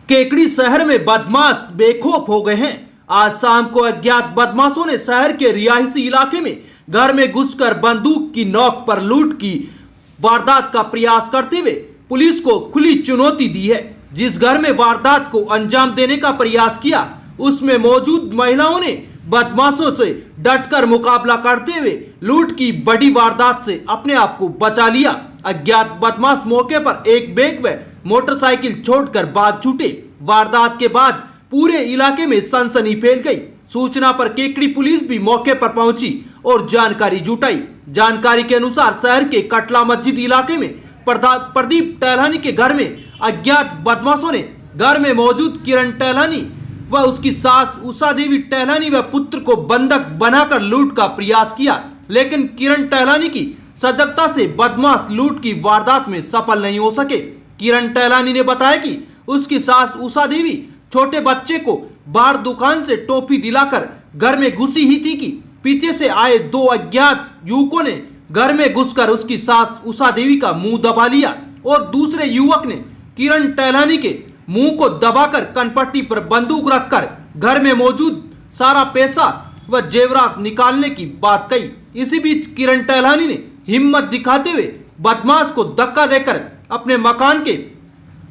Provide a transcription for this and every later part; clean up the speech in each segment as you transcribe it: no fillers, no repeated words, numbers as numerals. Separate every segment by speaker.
Speaker 1: केकड़ी शहर में बदमाश बेखौफ हो गए हैं। आज शाम को अज्ञात बदमाशों ने शहर के रिहायशी इलाके में घर में घुसकर बंदूक की नोक पर लूट की वारदात का प्रयास करते हुए पुलिस को खुली चुनौती दी है। जिस घर में वारदात को अंजाम देने का प्रयास किया उसमें मौजूद महिलाओं ने बदमाशों से डटकर मुकाबला करते हुए लूट की बड़ी वारदात से अपने आप को बचा लिया। अज्ञात बदमाश मौके पर एक बैग व मोटरसाइकिल छोड़कर भाग छूटे। वारदात के बाद पूरे इलाके में सनसनी फैल गई। सूचना पर केकड़ी पुलिस भी मौके पर पहुंची और जानकारी जुटाई। जानकारी के अनुसार शहर के कटला मस्जिद इलाके में प्रदीप टहलानी के घर में अज्ञात बदमाशों ने घर में मौजूद किरण टहलानी व उसकी सास उषा देवी टहलानी व पुत्र को बंधक बनाकर लूट का प्रयास किया, लेकिन किरण टहलानी की सजगता से बदमाश लूट की वारदात में सफल नहीं हो सके। किरण टहलानी ने बताया कि उसकी सास उषा देवी छोटे बच्चे को बाहर दुकान से टॉफी दिलाकर घर में घुसी ही थी कि पीछे से आए दो अज्ञात युवकों ने घर में घुसकर उसकी सास उषा देवी का मुंह दबा लिया और दूसरे युवक ने किरण टहलानी के मुंह को दबाकर कनपट्टी पर बंदूक रखकर घर में मौजूद सारा पैसा व जेवरात निकालने की बात कही। इसी बीच किरण टहलानी ने हिम्मत दिखाते हुए बदमाश को धक्का देकर अपने मकान के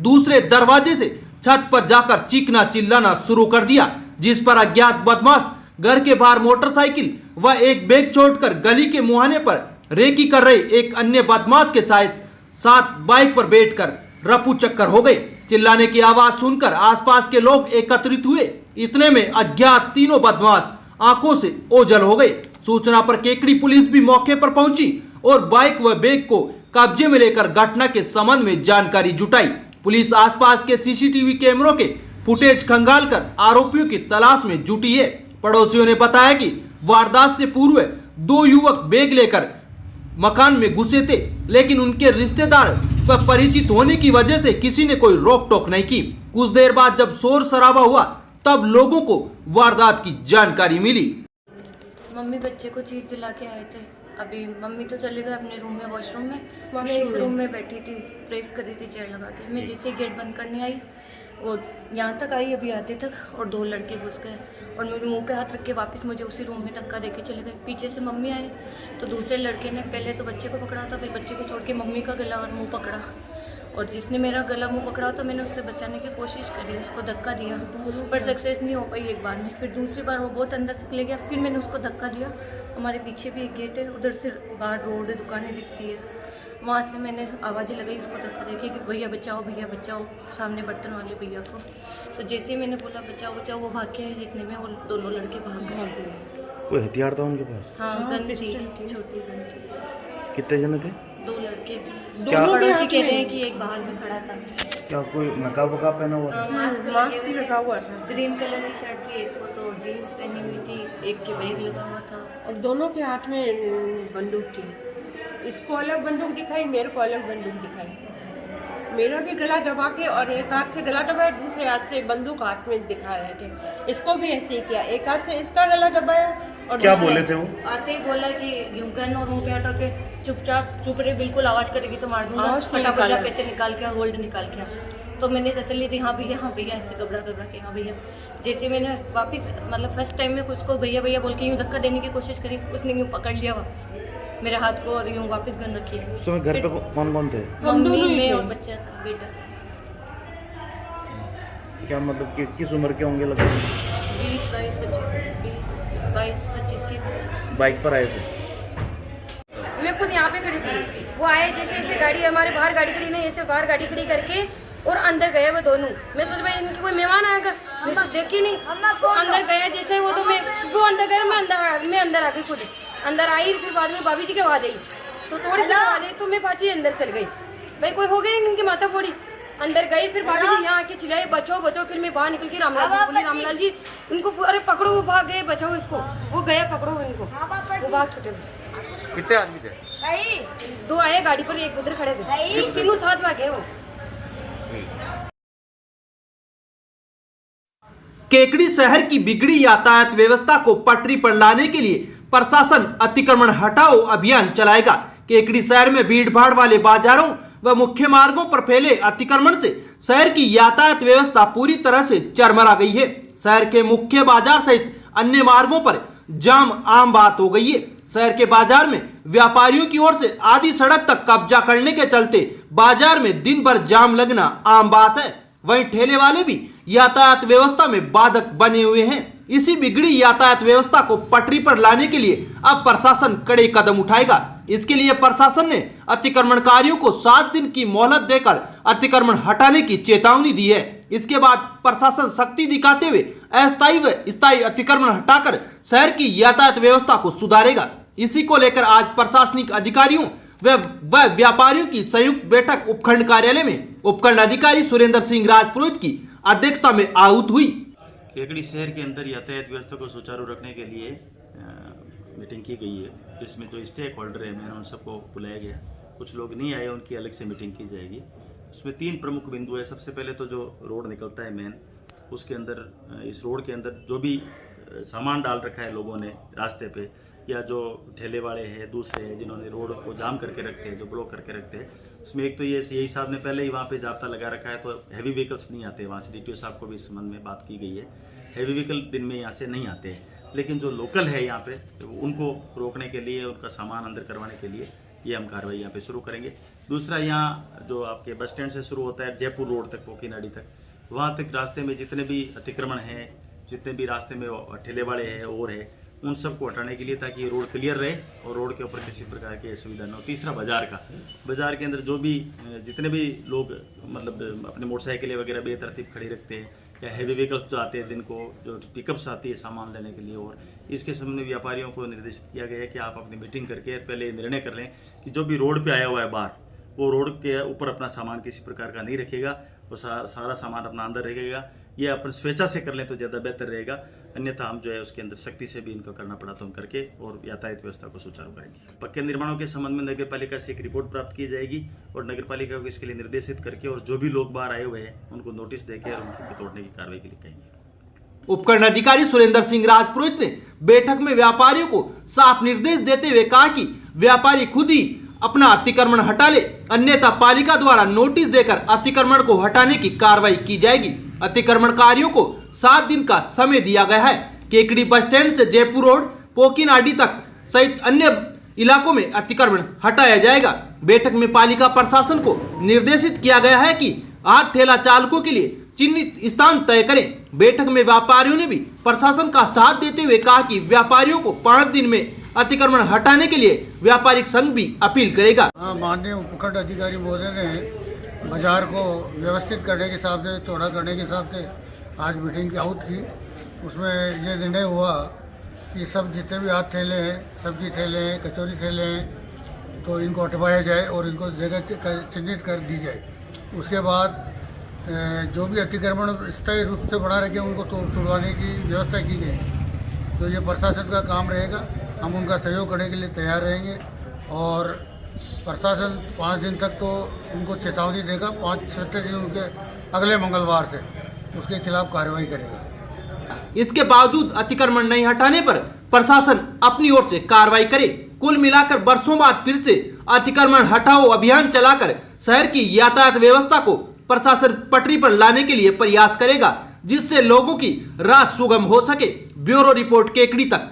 Speaker 1: दूसरे दरवाजे से छत पर जाकर चीखना चिल्लाना शुरू कर दिया, जिस पर अज्ञात बदमाश घर के बाहर मोटरसाइकिल व एक बैग छोड़कर गली के मुहाने पर रेकी कर रहे एक अन्य बदमाश के साथ बाइक पर बैठकर रफू चक्कर हो गए। चिल्लाने की आवाज सुनकर आसपास के लोग एकत्रित हुए। इतने में अज्ञात तीनों बदमाश आंखों से ओझल हो गए। सूचना पर केकड़ी पुलिस भी मौके पर पहुंची और बाइक व बैग को कब्जे में लेकर घटना के संबंध में जानकारी जुटाई। पुलिस आसपास के सीसीटीवी कैमरों के फुटेज खंगालकर आरोपियों की तलाश में जुटी है। पड़ोसियों ने बताया कि वारदात से पूर्व दो युवक बैग लेकर मकान में घुसे थे, लेकिन उनके रिश्तेदार व परिचित होने की वजह से किसी ने कोई रोक टोक नहीं की। कुछ देर बाद जब शोर शराबा हुआ तब लोगों को वारदात की जानकारी मिली।
Speaker 2: मम्मी बच्चे को चीज दिला के आए थे। अभी मम्मी तो चले गए अपने रूम में, वॉशरूम में। मैं इस रूम में बैठी थी, प्रेस कर रही थी चेयर लगा के। मैं जैसे ही गेट बंद करने आई और यहाँ तक आई, अभी आते तक, और दो लड़के घुस गए और मेरे मुंह पे हाथ रख के वापस मुझे उसी रूम में धक्का देके चले गए। पीछे से मम्मी आए तो दूसरे लड़के ने पहले तो बच्चे को पकड़ा था, फिर बच्चे को छोड़ के मम्मी का गला और मुँह पकड़ा, और जिसने मेरा गला मुंह पकड़ा तो मैंने उससे बचाने की कोशिश करी, उसको धक्का दिया पर सक्सेस नहीं हो पाई एक बार में। फिर दूसरी बार वो बहुत अंदर तक ले गया, फिर मैंने उसको धक्का दिया। हमारे पीछे भी एक गेट है, उधर से बाहर रोड है, दुकानें दिखती है, वहाँ से मैंने आवाज़ें लगाई उसको धक्का देके कि भैया बचाओ, सामने बर्तन वाले भैया को। तो जैसे ही मैंने बोला बचाओ, वो भाग के आए, जितने में वो दोनों लड़के भाग गए।
Speaker 3: कोई हथियार था उनके पास?
Speaker 2: हाँ, गन थी, छोटी गन थी।
Speaker 3: कितने जने थे?
Speaker 2: दो लड़के थे। दोनों पड़ोसी कह रहे हैं कि एक बाहर भी खड़ा था।
Speaker 3: क्या कोई नकाब वकाब पहना हुआ था?
Speaker 2: मास्क लगा हुआ था। ग्रीन कलर की शर्ट थी एक को, तो जीन्स पहनी हुई थी, एक के बैग लगा हुआ था,
Speaker 4: और दोनों के हाथ में बंदूक थी। इसको अलग बंदूक दिखाई, मेरे को अलग बंदूक दिखाई। मेरा भी गला दबा के, और एक हाथ से गला दबाया, दूसरे हाथ से बंदूक हाथ में दिखा रहे थे। इसको भी ऐसे ही किया, एक हाथ से इसका गला दबाया। और
Speaker 3: क्या बोले थे वो?
Speaker 2: आते ही बोला कि गन और मुंह पे हटा के चुप रहे, बिल्कुल आवाज करेगी तो मार दूंगा, फटाफट पैसे निकाल के, गोल्ड निकाल के। तो मैंने तसल्ली दी, हाँ भैया, ऐसे घबरा के, हाँ भैया। जैसे मैंने वापस, मतलब फर्स्ट टाइम में उसको भैया बोल के यूँ धक्का देने की कोशिश करी, उसने यूँ पकड़ लिया वापस मेरे हाथ को और यूँ वापस गन रखी है।
Speaker 3: उस समय घर पे कौन थे?
Speaker 2: मम्मी, मैं और बच्चा था, बेटा।
Speaker 3: क्या मतलब किस उम्र के होंगे? लगभग
Speaker 2: 20-22-25 की।
Speaker 3: बाइक पर आए थे?
Speaker 5: मैं खुद यहाँ पे खड़ी थी, वो आए जैसे गाड़ी, हमारे बाहर गाड़ी खड़ी नहीं, ऐसे बाहर गाड़ी खड़ी करके और अंदर गए वो दोनों। मैं सोच भाई इनकी कोई मेहमान आएगा, मैं तो देखी नहीं, तो अंदर गया जैसे वो, तो वो अंदर गए, मैं अंदर आ गई, खुद अंदर आई। फिर बाद में भाभी जी की आवाज आई, तो थोड़ी सी आवाज आई तो मैं पाची अंदर चल गई। भाई कोई हो गई इनकी माता फोड़ी, अंदर गई। फिर भाभी जी यहाँ आके चिल्लाए बचाओ। फिर मैं बाहर निकल के रामलाल जी उनको, अरे पकड़ो, वो भाग गए, बचाओ इसको। वो गए, पकड़ो इनको, वो भाग छूटे।
Speaker 3: कितने आदमी थे?
Speaker 5: दो आए गाड़ी पर, एक उधर खड़े थे, तीनों साथ भागे वो।
Speaker 1: केकड़ी शहर की बिगड़ी यातायात व्यवस्था को पटरी पर लाने के लिए प्रशासन अतिक्रमण हटाओ अभियान चलाएगा। केकड़ी शहर में भीड़ भाड़ वाले बाजारों व मुख्य मार्गों पर फैले अतिक्रमण से शहर की यातायात व्यवस्था पूरी तरह से चरमरा गई है। शहर के मुख्य बाजार सहित अन्य मार्गों पर जाम आम बात हो गई है। शहर के बाजार में व्यापारियों की ओर से आधी सड़क तक कब्जा करने के चलते बाजार में दिन भर जाम लगना आम बात है। वहीं ठेले वाले भी यातायात व्यवस्था में बाधक बने हुए हैं। इसी बिगड़ी यातायात व्यवस्था को पटरी पर लाने के लिए अब प्रशासन कड़े कदम उठाएगा। इसके लिए प्रशासन ने अतिक्रमणकारियों को 7 दिन की मोहलत देकर अतिक्रमण हटाने की चेतावनी दी है। इसके बाद प्रशासन सख्ती दिखाते हुए अस्थायी व स्थायी अतिक्रमण हटाकर शहर की यातायात व्यवस्था को सुधारेगा। इसी को लेकर आज प्रशासनिक अधिकारियों व व्यापारियों की संयुक्त बैठक उपखंड कार्यालय में उपखंड अधिकारी सुरेंद्र सिंह राजपुरोहित की अध्यक्षता में आहूत हुई।
Speaker 6: केकड़ी शहर के अंदर यातायात व्यवस्था को सुचारू रखने के लिए मीटिंग की गई है, जिसमें जो स्टेक होल्डर है मैंने उन सबको बुलाया गया। कुछ लोग नहीं आए, उनकी अलग से मीटिंग की जाएगी। उसमें 3 प्रमुख बिंदु है। सबसे पहले तो जो रोड निकलता है मेन, उसके अंदर इस रोड के अंदर जो भी सामान डाल रखा है लोगों ने रास्ते पे, या जो ठेले वाले हैं दूसरे हैं जिन्होंने रोड को जाम करके रखते हैं, जो ब्लॉक करके रखते हैं, उसमें एक तो ये सीआई साहब ने पहले ही वहाँ पे जाब्ता लगा रखा है, तो हैवी व्हीकल्स नहीं आते वहाँ से। डीटीओ साहब को भी इस संबंध में बात की गई है, हैवी व्हीकल दिन में यहाँ से नहीं आते हैं। लेकिन जो लोकल है यहाँ पे उनको रोकने के लिए, उनका सामान अंदर करवाने के लिए ये हम कार्रवाई यहाँ पे शुरू करेंगे। दूसरा, यहाँ जो आपके बस स्टैंड से शुरू होता है जयपुर रोड तक, पोकीनाडी तक, वहाँ तक रास्ते में जितने भी अतिक्रमण हैं, जितने भी रास्ते में ठेले वाले हैं और है, उन सबको हटाने के लिए, ताकि ये रोड क्लियर रहे और रोड के ऊपर किसी प्रकार की असुविधा न हो। तीसरा, बाजार के अंदर जो भी जितने भी लोग मतलब अपने मोटरसाइकिलें वगैरह बेतरतीब खड़ी रखते हैं, या हैवी व्हीकल्स जो आते हैं दिन को, जो पिकअप्स आती है सामान लेने के लिए, और इसके संबंध में व्यापारियों को निर्देशित किया गया है कि आप अपनी मीटिंग करके पहले निर्णय कर लें कि जो भी रोड पे आया हुआ है बाहर, वो रोड के ऊपर अपना सामान किसी प्रकार का नहीं रखेगा, वो सारा सामान अपना अंदर रखेगा। ये अपन स्वेच्छा से कर लें तो ज़्यादा बेहतर रहेगा, अन्यथा हम जो है उसके अंदर सख्ती से भी इनको करना पड़ा तो हम करके और यातायात व्यवस्था को सुचारू करेंगे। पक्के निर्माणों के संबंध में नगर पालिका से एक रिपोर्ट प्राप्त की जाएगी और नगर पालिका को इसके लिए निर्देशित करके, और जो भी लोग बाहर आए हुए हैं उनको नोटिस देकर और उनको तोड़ने की कार्रवाई के लिए कहेंगे।
Speaker 1: उपखंड अधिकारी सुरेंद्र सिंह राजपुरोहित ने बैठक में व्यापारियों को साफ निर्देश देते हुए कहा कि व्यापारी खुद ही अपना अतिक्रमण हटा ले, अन्यथा पालिका द्वारा नोटिस देकर अतिक्रमण को हटाने की कार्रवाई की जाएगी। अतिक्रमणकारियों को 7 दिन का समय दिया गया है। केकड़ी बस स्टैंड से जयपुर रोड, पोकीनाडी तक सहित अन्य इलाकों में अतिक्रमण हटाया जाएगा। बैठक में पालिका प्रशासन को निर्देशित किया गया है कि 8 ठेला चालकों के लिए चिन्हित स्थान तय करें। बैठक में व्यापारियों ने भी प्रशासन का साथ देते हुए कहा कि व्यापारियों को 5 दिन में अतिक्रमण हटाने के लिए व्यापारिक संघ भी अपील करेगा।
Speaker 7: माननीय उपखंड अधिकारी महोदय ने बाजार को व्यवस्थित करने के हिसाब से, चौड़ा करने के हिसाब से आज मीटिंग की आहूत की। उसमें ये निर्णय हुआ कि सब जितने भी हाथ ठेले हैं, सब्जी ठेले हैं, कचौरी ठेले हैं, तो इनको हटवाया जाए और इनको जगह चिन्हित कर दी जाए। उसके बाद जो भी अतिक्रमण स्थायी रूप से बना रखे उनको तोड़वाने की व्यवस्था की गई। तो ये प्रशासन का काम रहेगा, हम उनका सहयोग करने के लिए तैयार रहेंगे और प्रशासन 5 दिन तक तो उनको चेतावनी देगा, 5-7 दिन उनके अगले मंगलवार से उसके खिलाफ कार्रवाई करेगा।
Speaker 1: इसके बावजूद अतिक्रमण नहीं हटाने पर प्रशासन अपनी ओर से कार्रवाई करे। कुल मिलाकर वर्षों बाद फिर से अतिक्रमण हटाओ अभियान चलाकर शहर की यातायात व्यवस्था को प्रशासन पटरी पर लाने के लिए प्रयास करेगा, जिससे लोगों की राह सुगम हो सके। ब्यूरो रिपोर्ट, केकड़ी तक।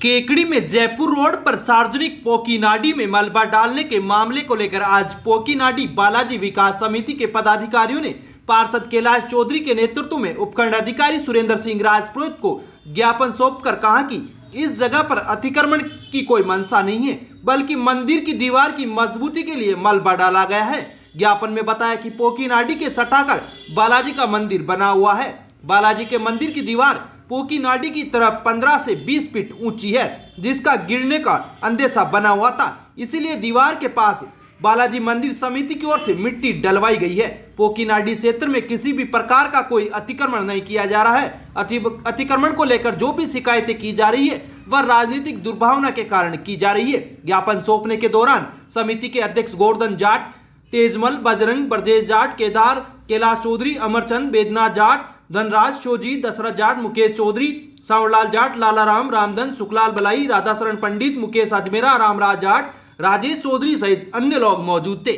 Speaker 1: केकड़ी में जयपुर रोड पर सार्वजनिक पोकीनाडी में मलबा डालने के मामले को लेकर आज पोकीनाडी बालाजी विकास समिति के पदाधिकारियों ने पार्षद कैलाश चौधरी के नेतृत्व में उपखंड अधिकारी सुरेंद्र सिंह राजपुरोहित को ज्ञापन सौंपकर कहा कि इस जगह पर अतिक्रमण की कोई मंशा नहीं है, बल्कि मंदिर की दीवार की मजबूती के लिए मलबा डाला गया है। ज्ञापन में बताया कि पोकीनाडी के सटाकर बालाजी का मंदिर बना हुआ है। बालाजी के मंदिर की दीवार पोकीनाडी की तरफ 15 से 20 फीट ऊंची है, जिसका गिरने का अंदेशा बना हुआ था। इसीलिए दीवार के पास बालाजी मंदिर समिति की ओर से मिट्टी डलवाई गई है। पोकीनाडी क्षेत्र में किसी भी प्रकार का कोई अतिक्रमण नहीं किया जा रहा है। अतिक्रमण को लेकर जो भी शिकायतें की जा रही है वह राजनीतिक दुर्भावना के कारण की जा रही है। ज्ञापन सौंपने के दौरान समिति के अध्यक्ष गोवर्धन जाट, तेजमल, बजरंग, ब्रजेश जाट, केदार, कैलाश चौधरी, अमरचंद, वेदनाथ जाट, धनराज, शोजी, दशरथ जाट, मुकेश चौधरी, सांवरलाल जाट, लाला राम, रामधन, सुखलाल बलाई, राधाशरण पंडित, मुकेश अजमेरा, रामराज जाट, राजेश चौधरी सहित अन्य लोग मौजूद थे।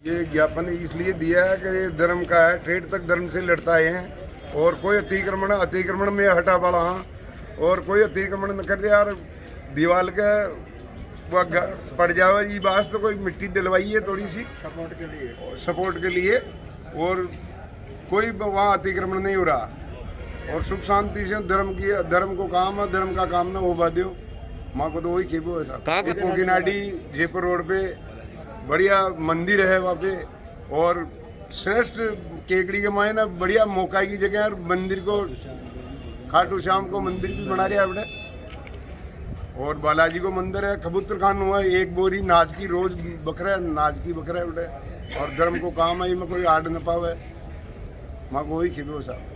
Speaker 8: ये ज्ञापन इसलिए दिया है कि ये धर्म का है, ठेठ तक धर्म से लड़ता आए हैं और कोई अतिक्रमण में हटा वाला और कोई अतिक्रमण न कर रहा। दीवार के वह पड़ जावे ये बात तो कोई मिट्टी डलवाई है थोड़ी सी सपोर्ट के लिए और कोई वहाँ अतिक्रमण नहीं हो रहा और सुख शांति से धर्म को काम है, धर्म का काम ना होगा दो माँ को तो वही खेबो है। कोकिनाडी जयपुर रोड पे बढ़िया मंदिर है वहाँ पे और श्रेष्ठ केकड़ी के मायने बढ़िया मौका की जगह है। मंदिर को खाटू श्याम को मंदिर भी बना रहे अपने और बालाजी को मंदिर है। कबूतर खान हुआ है, एक बोरी नाच की रोज बकरा नाच की बकरा उठे और धर्म को काम है में कोई आड़ न पावे माँ को वही खेबो साहब।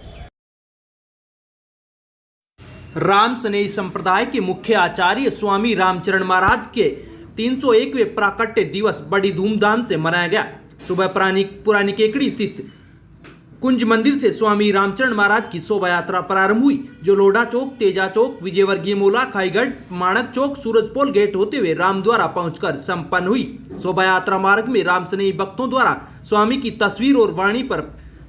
Speaker 1: राम स्नेही संप्रदाय के मुख्य आचार्य स्वामी रामचरण महाराज के 301वें प्राकट्य दिवस बड़ी धूमधाम से मनाया गया। सुबह पुरानी केकड़ी स्थित कुंज मंदिर से स्वामी रामचरण महाराज की शोभा यात्रा प्रारंभ हुई, जो लोढ़ा चौक, तेजा चौक, विजयवर्गीय मोला, खाईगढ़, माणक चौक, सूरजपोल गेट होते हुए रामद्वारा पहुंचकर संपन्न हुई। शोभा यात्रा मार्ग में राम स्नेही भक्तों द्वारा स्वामी की तस्वीर और वाणी पर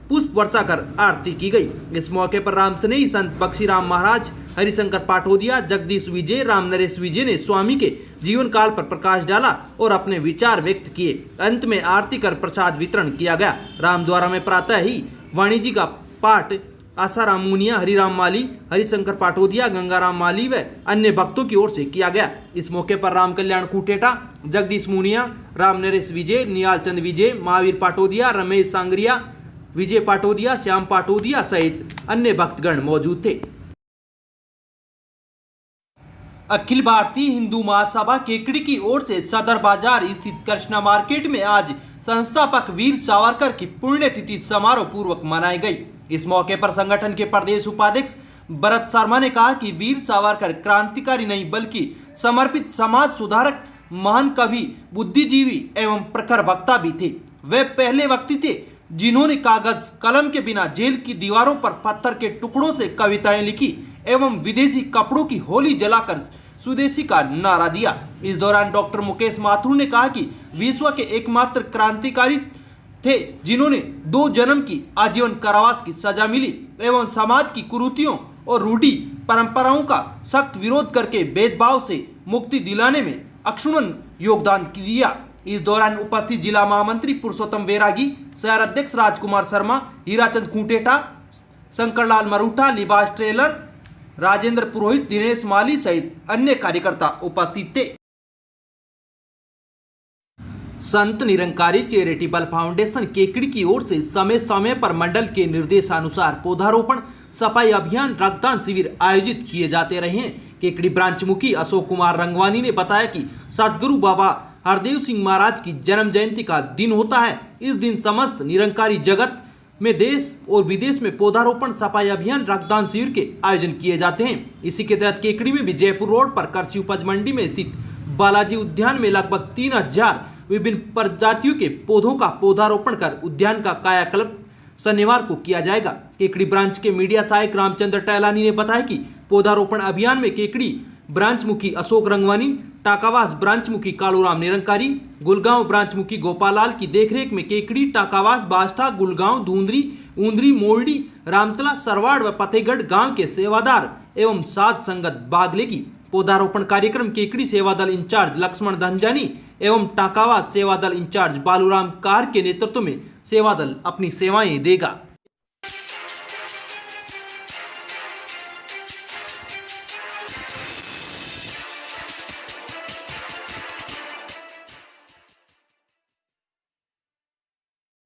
Speaker 1: पुष्प वर्षा कर आरती की गई। इस मौके पर राम स्नेही संत बक्सीराम महाराज, हरिशंकर पाटोदिया, जगदीश विजय, राम नरेश विजय ने स्वामी के जीवन काल पर प्रकाश डाला और अपने विचार व्यक्त किए। अंत में आरती कर प्रसाद वितरण किया गया। रामद्वारा में प्रातः ही वाणी जी का पाठ आसाराम मुनिया, हरिराम माली, हरिशंकर पाटोदिया, गंगाराम माली व अन्य भक्तों की ओर से किया गया। इस मौके पर राम कल्याण कुटेटा, जगदीश मुनिया, राम नरेश विजय, नियाल चंद विजय, महावीर पाटोदिया, रमेश सांगरिया, विजय पाटोदिया, श्याम पाटोदिया सहित अन्य भक्तगण मौजूद थे। अखिल भारतीय हिंदू महासभा केकड़ी की ओर से सदर बाजार स्थित कृष्णा मार्केट में आज संस्थापक वीर सावरकर की पुण्यतिथि समारोह पूर्वक मनाई गई। इस मौके पर संगठन के प्रदेश उपाध्यक्ष भरत शर्मा ने कहा कि वीर सावरकर क्रांतिकारी नहीं बल्कि समर्पित समाज सुधारक, महान कवि, बुद्धिजीवी एवं प्रखर वक्ता भी थे। वे पहले व्यक्ति थे जिन्होंने कागज कलम के बिना जेल की दीवारों पर पत्थर के टुकड़ों से कविताएं लिखी एवं विदेशी कपड़ों की होली जलाकर स्वदेशी का नारा दिया। इस दौरान डॉक्टर मुकेश माथुर ने कहा कि विश्व के एकमात्र क्रांतिकारी थे जिन्होंने 2 जन्म की आजीवन कारावास की सजा मिली एवं समाज की कुरीतियों और रूढ़ी परंपराओं का सख्त विरोध करके भेदभाव से मुक्ति दिलाने में अक्षुण्ण योगदान दिया। इस दौरान उपस्थित जिला महामंत्री पुरुषोत्तम वैरागी, शहर अध्यक्ष राजकुमार शर्मा, हीराचंद खूंटेटा, शंकरलाल मरूठा, लिबास ट्रेलर, राजेंद्र पुरोहित, दिनेश माली सहित अन्य कार्यकर्ता उपस्थित थे। संत निरंकारी चैरिटेबल फाउंडेशन केकड़ी की ओर से समय समय पर मंडल के निर्देशानुसार पौधारोपण, सफाई अभियान, रक्तदान शिविर आयोजित किए जाते रहे हैं। केकड़ी ब्रांच मुखी अशोक कुमार रंगवानी ने बताया कि सदगुरु बाबा हरदेव सिंह महाराज की जन्म जयंती का दिन होता है। इस दिन समस्त निरंकारी जगत में देश और विदेश में पौधारोपण, सफाई अभियान, रक्तदान शिविर के आयोजन किए जाते हैं। इसी के तहत केकड़ी में भी जयपुर रोड पर कृषि उपज मंडी में स्थित बालाजी उद्यान में लगभग 3000 विभिन्न प्रजातियों के पौधों का पौधारोपण कर उद्यान का कायाकल्प शनिवार को किया जाएगा। केकड़ी ब्रांच के मीडिया सहायक रामचंद्र टहलानी ने बताया कि पौधारोपण अभियान में केकड़ी ब्रांच मुखी अशोक रंगवानी, टाकावास ब्रांच मुखी कालूराम निरंकारी, गुलगांव ब्रांच मुखी गोपाल लाल की देखरेख में केकड़ी, टाकावास, बास्टा, गुलगांव, धुंधरी, ऊंदरी, मोरडी, रामतला, सरवाड़ व फतेहगढ़ गांव के सेवादार एवं साध संगत भाग लेगी। पौधारोपण कार्यक्रम केकड़ी सेवा दल इंचार्ज लक्ष्मण धनजानी एवं टाकावास सेवा दल इंचार्ज बालूराम कार के नेतृत्व में सेवा दल अपनी सेवाएं देगा।